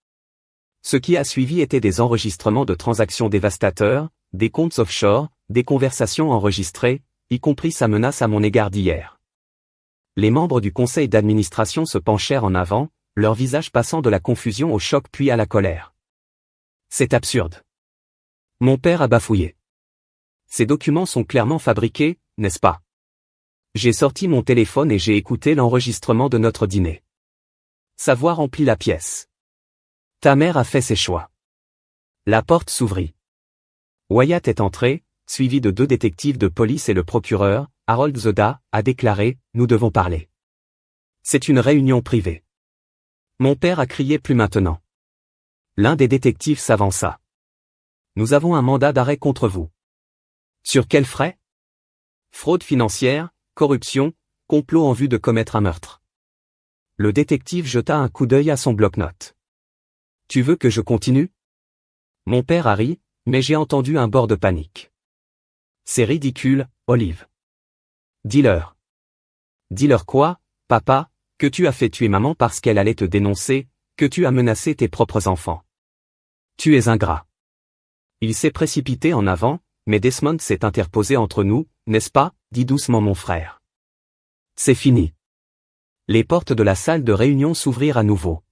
Ce qui a suivi était des enregistrements de transactions dévastateurs, des comptes offshore, des conversations enregistrées, y compris sa menace à mon égard d'hier. Les membres du conseil d'administration se penchèrent en avant, leur visage passant de la confusion au choc puis à la colère. C'est absurde. Mon père a bafouillé. Ces documents sont clairement fabriqués, n'est-ce pas? J'ai sorti mon téléphone et j'ai écouté l'enregistrement de notre dîner. Sa voix remplit la pièce. Ta mère a fait ses choix. La porte s'ouvrit. Wyatt est entré, suivi de 2 détectives de police et le procureur, Harold Zoda, a déclaré « Nous devons parler. » C'est une réunion privée. Mon père a crié « Plus maintenant ». L'un des détectives s'avança. Nous avons un mandat d'arrêt contre vous. Sur quels frais? Fraude financière, corruption, complot en vue de commettre un meurtre. Le détective jeta un coup d'œil à son bloc-notes. Tu veux que je continue? Mon père a ri, mais j'ai entendu un bord de panique. C'est ridicule, Olive. Dis-leur. Dis-leur quoi, papa, que tu as fait tuer maman parce qu'elle allait te dénoncer, que tu as menacé tes propres enfants. Tu es ingrat. Il s'est précipité en avant, mais Desmond s'est interposé entre nous, n'est-ce pas, dit doucement mon frère. C'est fini. Les portes de la salle de réunion s'ouvrirent à nouveau.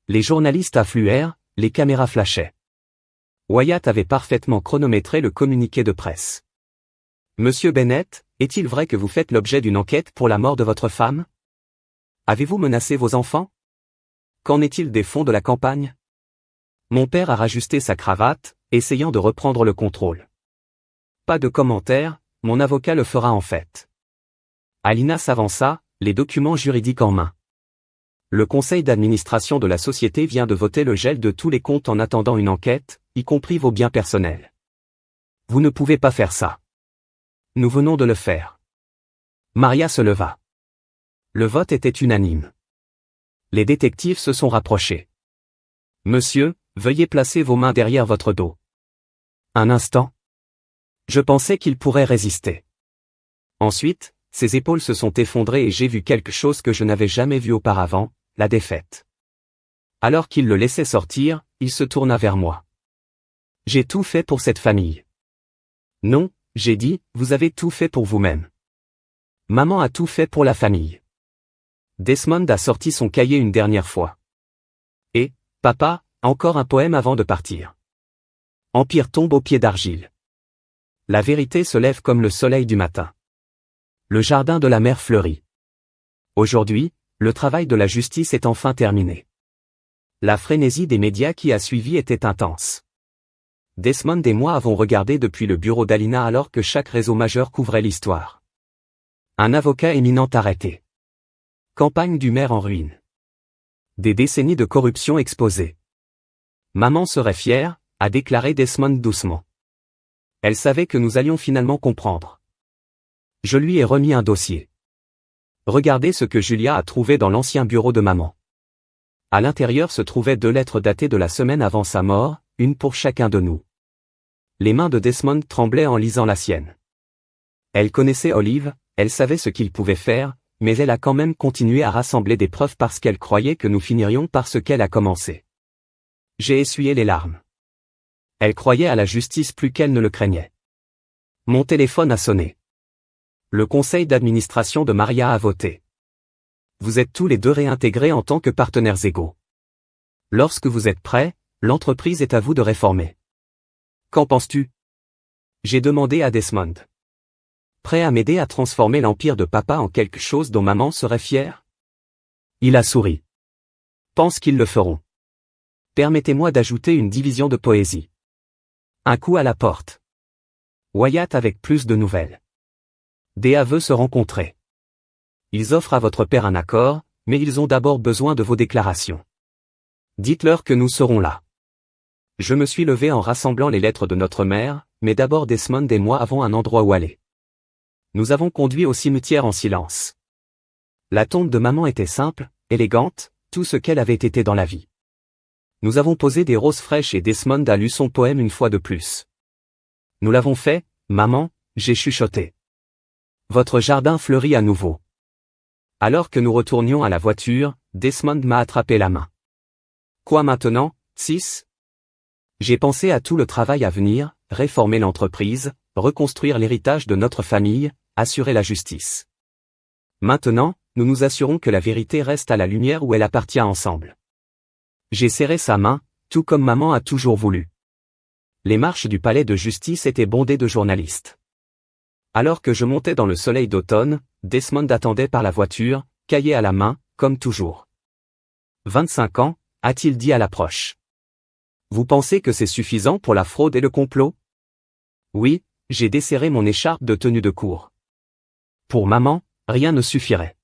Les journalistes affluèrent, les caméras flashaient. Wyatt avait parfaitement chronométré le communiqué de presse. Monsieur Bennett, est-il vrai que vous faites l'objet d'une enquête pour la mort de votre femme? Avez-vous menacé vos enfants? Qu'en est-il des fonds de la campagne? Mon père a rajusté sa cravate, essayant de reprendre le contrôle. Pas de commentaire, mon avocat le fera en fait. Alina s'avança, les documents juridiques en main. Le conseil d'administration de la société vient de voter le gel de tous les comptes en attendant une enquête, y compris vos biens personnels. Vous ne pouvez pas faire ça. Nous venons de le faire. Maria se leva. Le vote était unanime. Les détectives se sont rapprochés. Monsieur, veuillez placer vos mains derrière votre dos. Un instant. Je pensais qu'il pourrait résister. Ensuite, ses épaules se sont effondrées et j'ai vu quelque chose que je n'avais jamais vu auparavant, la défaite. Alors qu'il le laissait sortir, il se tourna vers moi. J'ai tout fait pour cette famille. Non, j'ai dit, vous avez tout fait pour vous-même. Maman a tout fait pour la famille. Desmond a sorti son cahier une dernière fois. Et, papa, encore un poème avant de partir. Empire tombe aux pieds d'argile. La vérité se lève comme le soleil du matin. Le jardin de la mer fleurit. Aujourd'hui, le travail de la justice est enfin terminé. La frénésie des médias qui a suivi était intense. Desmond et moi avons regardé depuis le bureau d'Alina alors que chaque réseau majeur couvrait l'histoire. Un avocat éminent arrêté. Campagne du maire en ruine. Des décennies de corruption exposées. Maman serait fière, a déclaré Desmond doucement. Elle savait que nous allions finalement comprendre. Je lui ai remis un dossier. Regardez ce que Julia a trouvé dans l'ancien bureau de maman. À l'intérieur se trouvaient 2 lettres datées de la semaine avant sa mort, une pour chacun de nous. Les mains de Desmond tremblaient en lisant la sienne. Elle connaissait Olive, elle savait ce qu'il pouvait faire, mais elle a quand même continué à rassembler des preuves parce qu'elle croyait que nous finirions par ce qu'elle a commencé. J'ai essuyé les larmes. Elle croyait à la justice plus qu'elle ne le craignait. Mon téléphone a sonné. Le conseil d'administration de Maria a voté. Vous êtes tous les deux réintégrés en tant que partenaires égaux. Lorsque vous êtes prêts, l'entreprise est à vous de réformer. Qu'en penses-tu? J'ai demandé à Desmond. Prêt à m'aider à transformer l'empire de papa en quelque chose dont maman serait fière? Il a souri. Pense qu'ils le feront. Permettez-moi d'ajouter une division de poésie. Un coup à la porte. Wyatt avec plus de nouvelles. Dea veut se rencontrer. Ils offrent à votre père un accord, mais ils ont d'abord besoin de vos déclarations. Dites-leur que nous serons là. Je me suis levé en rassemblant les lettres de notre mère, mais d'abord Desmond et moi avons un endroit où aller. Nous avons conduit au cimetière en silence. La tombe de maman était simple, élégante, tout ce qu'elle avait été dans la vie. Nous avons posé des roses fraîches et Desmond a lu son poème une fois de plus. Nous l'avons fait, maman, j'ai chuchoté. Votre jardin fleurit à nouveau. Alors que nous retournions à la voiture, Desmond m'a attrapé la main. Quoi maintenant, Sis? J'ai pensé à tout le travail à venir, réformer l'entreprise, reconstruire l'héritage de notre famille, assurer la justice. Maintenant, nous nous assurons que la vérité reste à la lumière où elle appartient ensemble. J'ai serré sa main, tout comme maman a toujours voulu. Les marches du palais de justice étaient bondées de journalistes. Alors que je montais dans le soleil d'automne, Desmond attendait par la voiture, cahier à la main, comme toujours. 25 ans, a-t-il dit à l'approche. Vous pensez que c'est suffisant pour la fraude et le complot? Oui, j'ai desserré mon écharpe de tenue de cour. Pour maman, rien ne suffirait.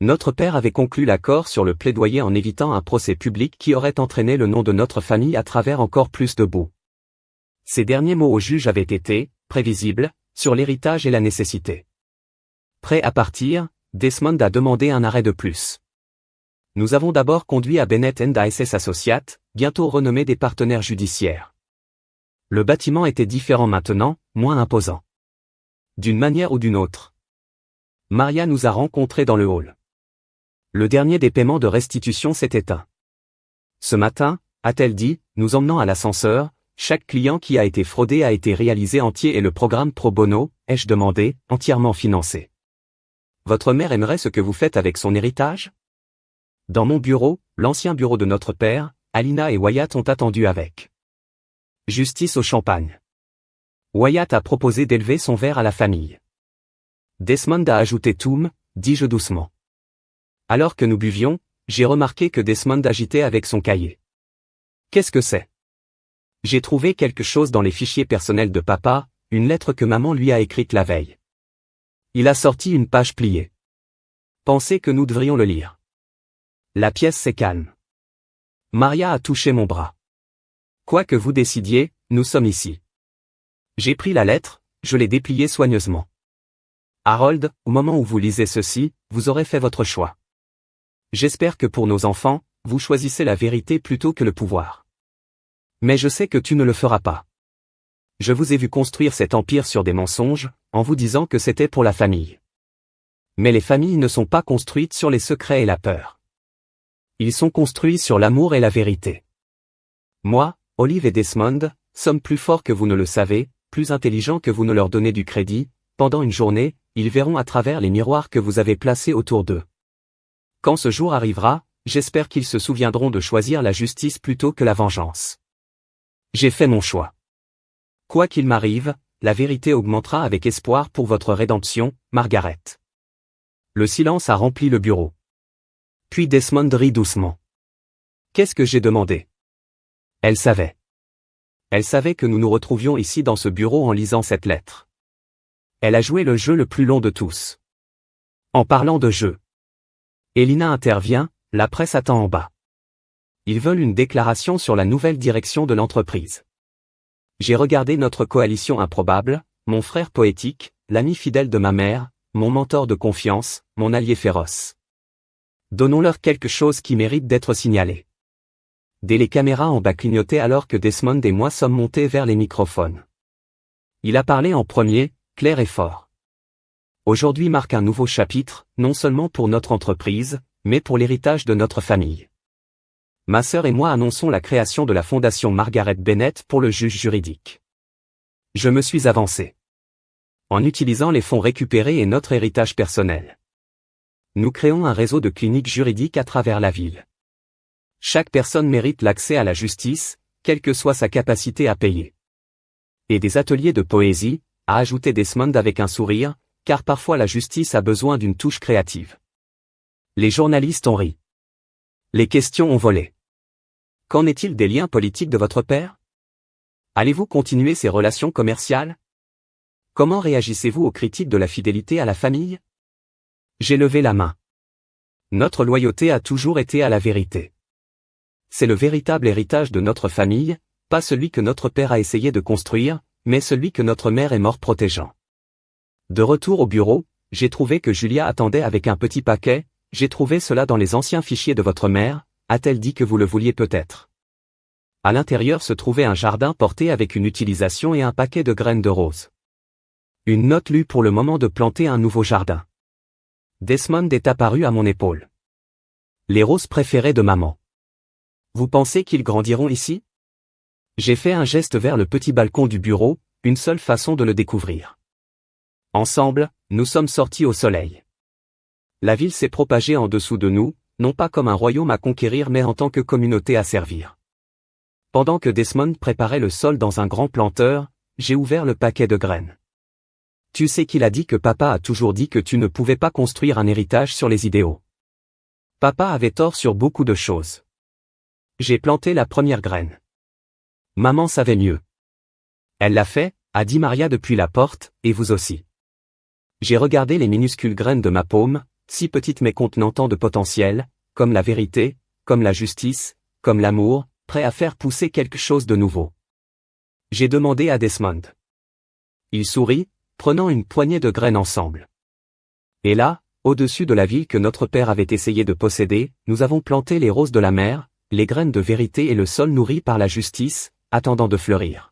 Notre père avait conclu l'accord sur le plaidoyer en évitant un procès public qui aurait entraîné le nom de notre famille à travers encore plus de boue. Ses derniers mots au juge avaient été, prévisibles, sur l'héritage et la nécessité. Prêt à partir, Desmond a demandé un arrêt de plus. Nous avons d'abord conduit à Bennett & Associates Associates, bientôt renommés des partenaires judiciaires. Le bâtiment était différent maintenant, moins imposant. D'une manière ou d'une autre. Maria nous a rencontrés dans le hall. Le dernier des paiements de restitution s'est éteint. Ce matin, a-t-elle dit, nous emmenant à l'ascenseur, chaque client qui a été fraudé a été réalisé entier et le programme pro bono, ai-je demandé, entièrement financé. Votre mère aimerait ce que vous faites avec son héritage? Dans mon bureau, l'ancien bureau de notre père, Alina et Wyatt ont attendu avec justice au champagne. Wyatt a proposé d'élever son verre à la famille. Desmond a ajouté Toum, dis-je doucement. Alors que nous buvions, j'ai remarqué que Desmond agitait avec son cahier. Qu'est-ce que c'est? J'ai trouvé quelque chose dans les fichiers personnels de papa, une lettre que maman lui a écrite la veille. Il a sorti une page pliée. Pensez que nous devrions le lire. La pièce s'est calme. Maria a touché mon bras. Quoi que vous décidiez, nous sommes ici. J'ai pris la lettre, je l'ai dépliée soigneusement. Harold, au moment où vous lisez ceci, vous aurez fait votre choix. J'espère que pour nos enfants, vous choisissez la vérité plutôt que le pouvoir. Mais je sais que tu ne le feras pas. Je vous ai vu construire cet empire sur des mensonges, en vous disant que c'était pour la famille. Mais les familles ne sont pas construites sur les secrets et la peur. Ils sont construits sur l'amour et la vérité. Moi, Olive et Desmond, sommes plus forts que vous ne le savez, plus intelligents que vous ne leur donnez du crédit. Pendant une journée, ils verront à travers les miroirs que vous avez placés autour d'eux. Quand ce jour arrivera, j'espère qu'ils se souviendront de choisir la justice plutôt que la vengeance. J'ai fait mon choix. Quoi qu'il m'arrive, la vérité augmentera avec espoir pour votre rédemption, Margaret. Le silence a rempli le bureau. Puis Desmond rit doucement. Qu'est-ce que j'ai demandé? Elle savait. Elle savait que nous nous retrouvions ici dans ce bureau en lisant cette lettre. Elle a joué le jeu le plus long de tous. En parlant de jeu. Elina intervient, la presse attend en bas. Ils veulent une déclaration sur la nouvelle direction de l'entreprise. J'ai regardé notre coalition improbable, mon frère poétique, l'ami fidèle de ma mère, mon mentor de confiance, mon allié féroce. Donnons-leur quelque chose qui mérite d'être signalé. Dès les caméras en bas clignotaient alors que Desmond et moi sommes montés vers les microphones. Il a parlé en premier, clair et fort. Aujourd'hui marque un nouveau chapitre, non seulement pour notre entreprise, mais pour l'héritage de notre famille. Ma sœur et moi annonçons la création de la Fondation Margaret Bennett pour le juge juridique. Je me suis avancé. En utilisant les fonds récupérés et notre héritage personnel. Nous créons un réseau de cliniques juridiques à travers la ville. Chaque personne mérite l'accès à la justice, quelle que soit sa capacité à payer. Et des ateliers de poésie, a ajouté Desmond avec un sourire, car parfois la justice a besoin d'une touche créative. Les journalistes ont ri. Les questions ont volé. Qu'en est-il des liens politiques de votre père? Allez-vous continuer ces relations commerciales? Comment réagissez-vous aux critiques de la fidélité à la famille? J'ai levé la main. Notre loyauté a toujours été à la vérité. C'est le véritable héritage de notre famille, pas celui que notre père a essayé de construire, mais celui que notre mère est morte protégeant. De retour au bureau, j'ai trouvé que Julia attendait avec un petit paquet. J'ai trouvé cela dans les anciens fichiers de votre mère, a-t-elle dit que vous le vouliez peut-être? À l'intérieur se trouvait un jardin porté avec une utilisation et un paquet de graines de roses. Une note lue pour le moment de planter un nouveau jardin. Desmond est apparu à mon épaule. Les roses préférées de maman. Vous pensez qu'ils grandiront ici? J'ai fait un geste vers le petit balcon du bureau, une seule façon de le découvrir. Ensemble, nous sommes sortis au soleil. La ville s'est propagée en dessous de nous, non pas comme un royaume à conquérir mais en tant que communauté à servir. Pendant que Desmond préparait le sol dans un grand planteur, j'ai ouvert le paquet de graines. Tu sais qu'il a dit que papa a toujours dit que tu ne pouvais pas construire un héritage sur les idéaux. Papa avait tort sur beaucoup de choses. J'ai planté la première graine. Maman savait mieux. Elle l'a fait, a dit Maria depuis la porte, et vous aussi. J'ai regardé les minuscules graines de ma paume, si petites mais contenant tant de potentiel, comme la vérité, comme la justice, comme l'amour, prêt à faire pousser quelque chose de nouveau. J'ai demandé à Desmond. Il sourit, prenant une poignée de graines ensemble. Et là, au-dessus de la ville que notre père avait essayé de posséder, nous avons planté les roses de la mer, les graines de vérité et le sol nourri par la justice, attendant de fleurir.